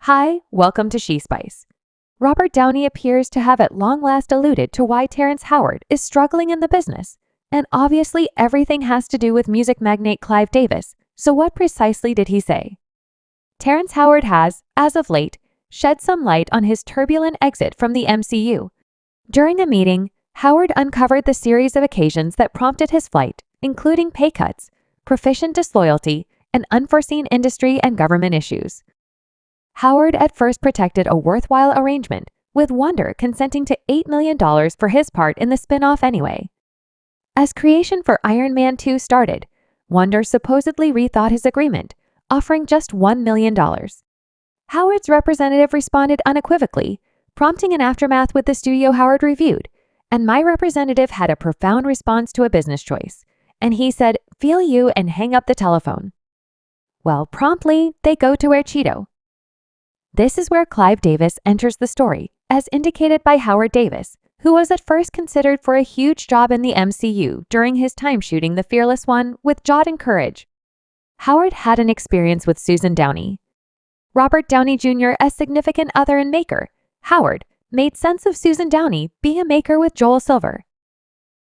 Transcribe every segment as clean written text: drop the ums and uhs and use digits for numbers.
Hi, welcome to She Spice. Robert Downey appears to have at long last alluded to why Terrence Howard is struggling in the business, and obviously everything has to do with music magnate Clive Davis, so what precisely did he say? Terrence Howard has, as of late, shed some light on his turbulent exit from the MCU. During a meeting, Howard uncovered the series of occasions that prompted his flight, including pay cuts, proficient disloyalty, and unforeseen industry and government issues. Howard at first protected a worthwhile arrangement, with Wonder consenting to $8 million for his part in the spin-off anyway. As creation for Iron Man 2 started, Wonder supposedly rethought his agreement, offering just $1 million. Howard's representative responded unequivocally, prompting an aftermath with the studio Howard reviewed, and my representative had a profound response to a business choice, and he said, "Feel you," and hang up the telephone. Well, promptly, they go to where Cheeto. This is where Clive Davis enters the story, as indicated by Howard Davis, who was at first considered for a huge job in the MCU during his time shooting The Fearless One with Jod and Courage. Howard had an experience with Susan Downey. Robert Downey Jr. as significant other and maker, Howard made sense of Susan Downey being a maker with Joel Silver.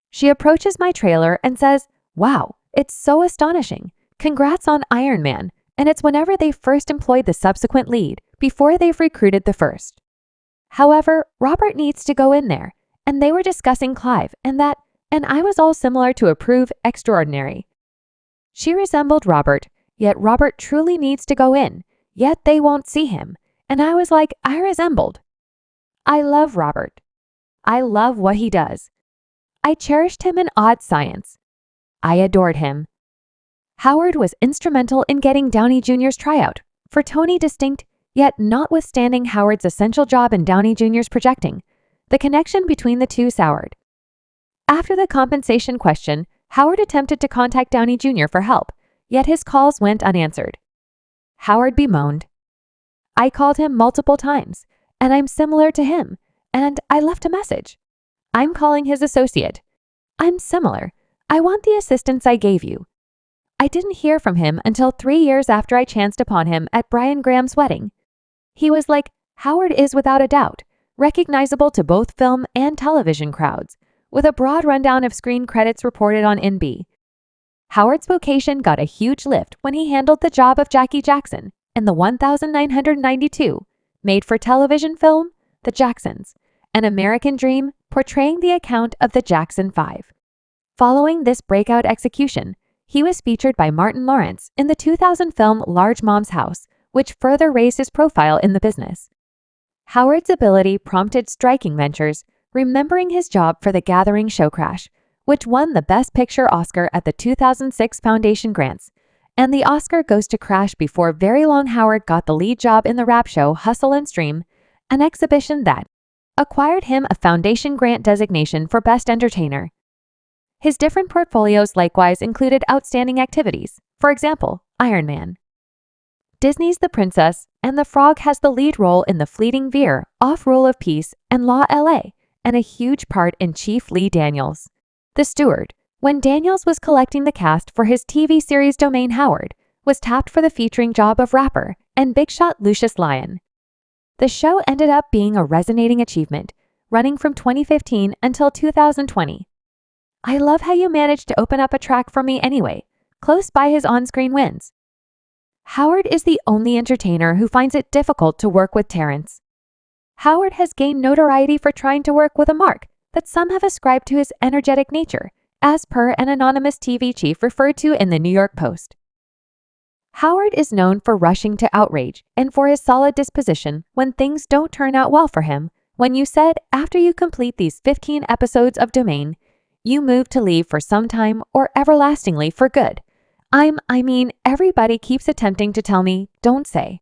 She approaches my trailer and says, "Wow, it's so astonishing. Congrats on Iron Man," and it's whenever they first employed the subsequent lead, before they've recruited the first. However, Robert needs to go in there, and they were discussing Clive, and I was all similar to approve extraordinary. She resembled Robert, yet Robert truly needs to go in, yet they won't see him, and I was like, I resembled. I love Robert. I love what he does. I cherished him in Odd Science. I adored him. Howard was instrumental in getting Downey Jr.'s tryout for Tony distinct, yet notwithstanding Howard's essential job in Downey Jr.'s projecting, the connection between the two soured. After the compensation question, Howard attempted to contact Downey Jr. for help, yet his calls went unanswered. Howard bemoaned, "I called him multiple times, and I'm similar to him, and I left a message. I'm calling his associate. I'm similar. I want the assistance I gave you." I didn't hear from him until 3 years after I chanced upon him at Brian Graham's wedding. He was like, Howard is without a doubt recognizable to both film and television crowds, with a broad rundown of screen credits reported on NB. Howard's vocation got a huge lift when he handled the job of Jackie Jackson in the 1992 made-for-television film, The Jacksons, an American Dream portraying the account of the Jackson Five. Following this breakout execution, he was featured by Martin Lawrence in the 2000 film Large Mom's House, which further raised his profile in the business. Howard's ability prompted striking ventures, remembering his job for The Gathering show crash, which won the Best Picture Oscar at the 2006 Foundation Grants, and the Oscar goes to Crash before very long Howard got the lead job in the rap show Hustle and Stream, an exhibition that acquired him a Foundation Grant designation for Best Entertainer. His different portfolios likewise included outstanding activities, for example, Iron Man. Disney's The Princess and the Frog has the lead role in The Fleeting Veer, Off Rule of Peace, and Law LA, and a huge part in Chief Lee Daniels. The Steward, when Daniels was collecting the cast for his TV series Domain Howard, was tapped for the featuring job of rapper and big shot Lucius Lyon. The show ended up being a resonating achievement, running from 2015 until 2020. I love how you managed to open up a track for me anyway, close by his on-screen wins. Howard is the only entertainer who finds it difficult to work with Terrence. Howard has gained notoriety for trying to work with a mark that some have ascribed to his energetic nature, as per an anonymous TV chief referred to in the New York Post. Howard is known for rushing to outrage and for his solid disposition when things don't turn out well for him. When you said, after you complete these 15 episodes of Domain, you move to leave for some time or everlastingly for good. Everybody keeps attempting to tell me, don't say.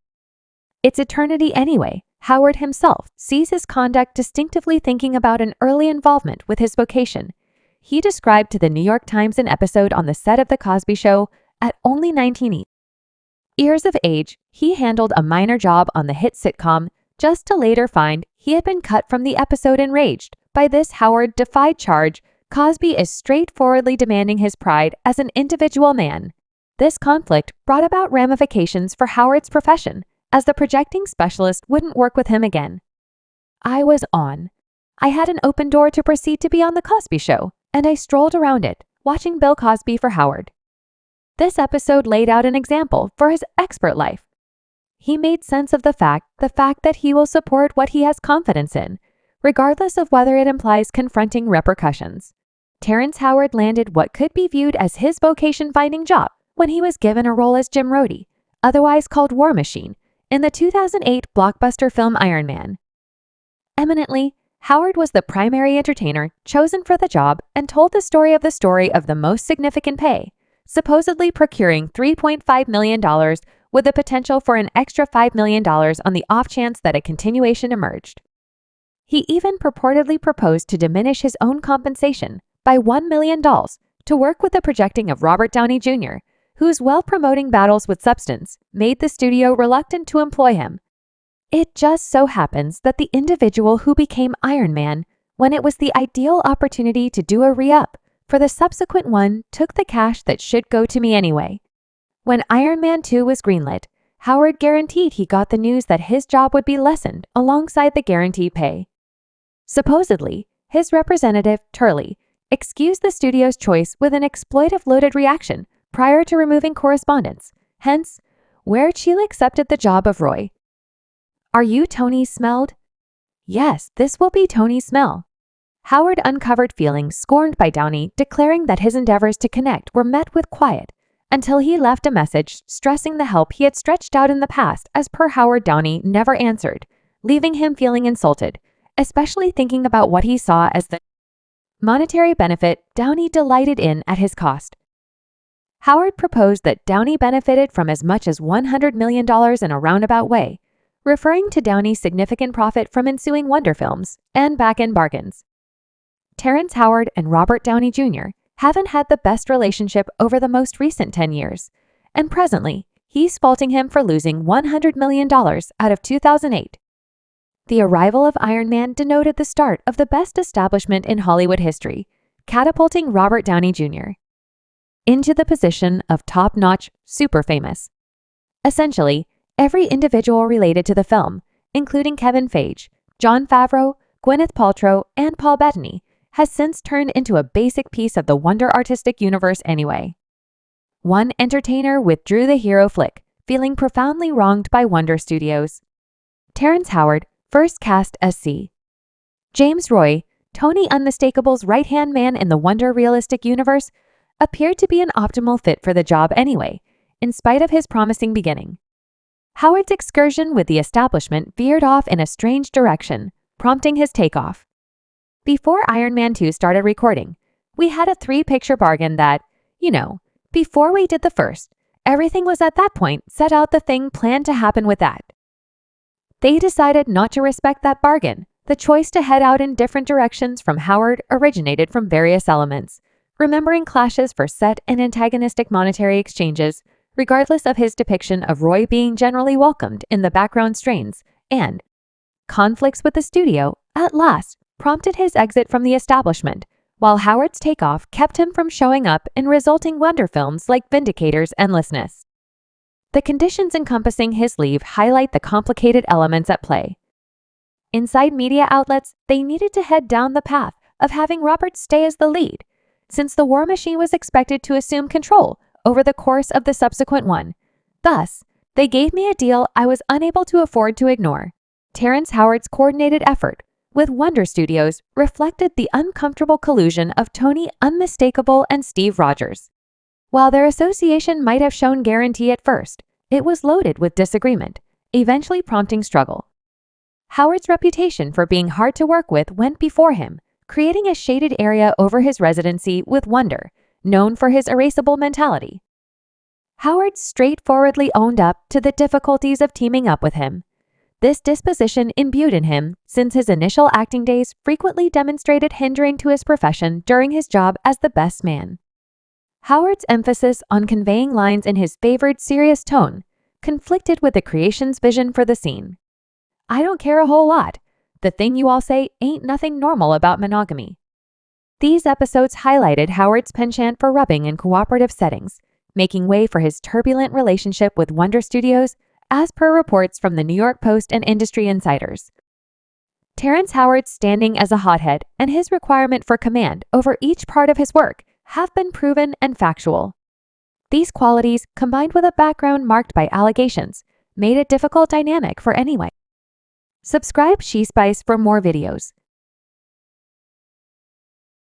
It's eternity anyway. Howard himself sees his conduct distinctively thinking about an early involvement with his vocation. He described to the New York Times an episode on the set of The Cosby Show at only 19 years of age. He handled a minor job on the hit sitcom, just to later find he had been cut from the episode. Enraged by this, Howard defied charge. Cosby is straightforwardly demanding his pride as an individual man. This conflict brought about ramifications for Howard's profession, as the projecting specialist wouldn't work with him again. I was on. I had an open door to proceed to be on The Cosby Show, and I strolled around it, watching Bill Cosby for Howard. This episode laid out an example for his expert life. He made sense of the fact that he will support what he has confidence in, regardless of whether it implies confronting repercussions. Terrence Howard landed what could be viewed as his vocation-finding job when he was given a role as Jim Rhodey, otherwise called War Machine, in the 2008 blockbuster film Iron Man. Eminently, Howard was the primary entertainer chosen for the job and told the story of the most significant pay, supposedly procuring $3.5 million with the potential for an extra $5 million on the off chance that a continuation emerged. He even purportedly proposed to diminish his own compensation by $1 million to work with the projecting of Robert Downey Jr., whose well-promoting battles with substance made the studio reluctant to employ him. It just so happens that the individual who became Iron Man, when it was the ideal opportunity to do a re-up for the subsequent one, took the cash that should go to me anyway. When Iron Man 2 was greenlit, Howard guaranteed he got the news that his job would be lessened alongside the guaranteed pay. Supposedly, his representative, Turley, excused the studio's choice with an exploitive-loaded reaction prior to removing correspondence, hence, where Sheila accepted the job of Roy. Are you Tony smelled? Yes, this will be Tony's smell. Howard uncovered feelings scorned by Downey, declaring that his endeavors to connect were met with quiet, until he left a message stressing the help he had stretched out in the past as per Howard. Downey never answered, leaving him feeling insulted, especially thinking about what he saw as the monetary benefit Downey delighted in at his cost. Howard proposed that Downey benefited from as much as $100 million in a roundabout way, referring to Downey's significant profit from ensuing Wonder films and back-end bargains. Terrence Howard and Robert Downey Jr. haven't had the best relationship over the most recent 10 years, and presently, he's faulting him for losing $100 million out of 2008. The arrival of Iron Man denoted the start of the best establishment in Hollywood history, catapulting Robert Downey Jr. into the position of top-notch super famous. Essentially, every individual related to the film, including Kevin Feige, Jon Favreau, Gwyneth Paltrow, and Paul Bettany, has since turned into a basic piece of the Wonder artistic universe anyway. One entertainer withdrew the hero flick, feeling profoundly wronged by Wonder Studios. Terrence Howard, first cast as C. James Roy, Tony Unmistakable's right-hand man in the Wonder realistic universe, appeared to be an optimal fit for the job anyway, in spite of his promising beginning. Howard's excursion with the establishment veered off in a strange direction, prompting his takeoff. Before Iron Man 2 started recording, we had a 3-picture bargain that, before we did the first, everything was at that point set out the thing planned to happen with that. They decided not to respect that bargain. The choice to head out in different directions from Howard originated from various elements, remembering clashes for set and antagonistic monetary exchanges, regardless of his depiction of Roy being generally welcomed in the background strains, and conflicts with the studio, at last, prompted his exit from the establishment, while Howard's takeoff kept him from showing up in resulting Wonder films like Vindicator's Endlessness. The conditions encompassing his leave highlight the complicated elements at play. Inside media outlets, they needed to head down the path of having Robert stay as the lead, since the War Machine was expected to assume control over the course of the subsequent one. Thus, they gave me a deal I was unable to afford to ignore. Terrence Howard's coordinated effort with Wonder Studios reflected the uncomfortable collusion of Tony Unmistakable and Steve Rogers. While their association might have shown guarantee at first, it was loaded with disagreement, eventually prompting struggle. Howard's reputation for being hard to work with went before him, creating a shaded area over his residency with Wonder, known for his erasable mentality. Howard straightforwardly owned up to the difficulties of teaming up with him. This disposition imbued in him, since his initial acting days, frequently demonstrated hindering to his profession during his job as the best man. Howard's emphasis on conveying lines in his favored serious tone conflicted with the creation's vision for the scene. I don't care a whole lot. The thing you all say ain't nothing normal about monogamy. These episodes highlighted Howard's penchant for rubbing in cooperative settings, making way for his turbulent relationship with Wonder Studios as per reports from the New York Post and industry insiders. Terrence Howard's standing as a hothead and his requirement for command over each part of his work have been proven and factual. These qualities, combined with a background marked by allegations, made a difficult dynamic for anyone. Subscribe She Spice for more videos.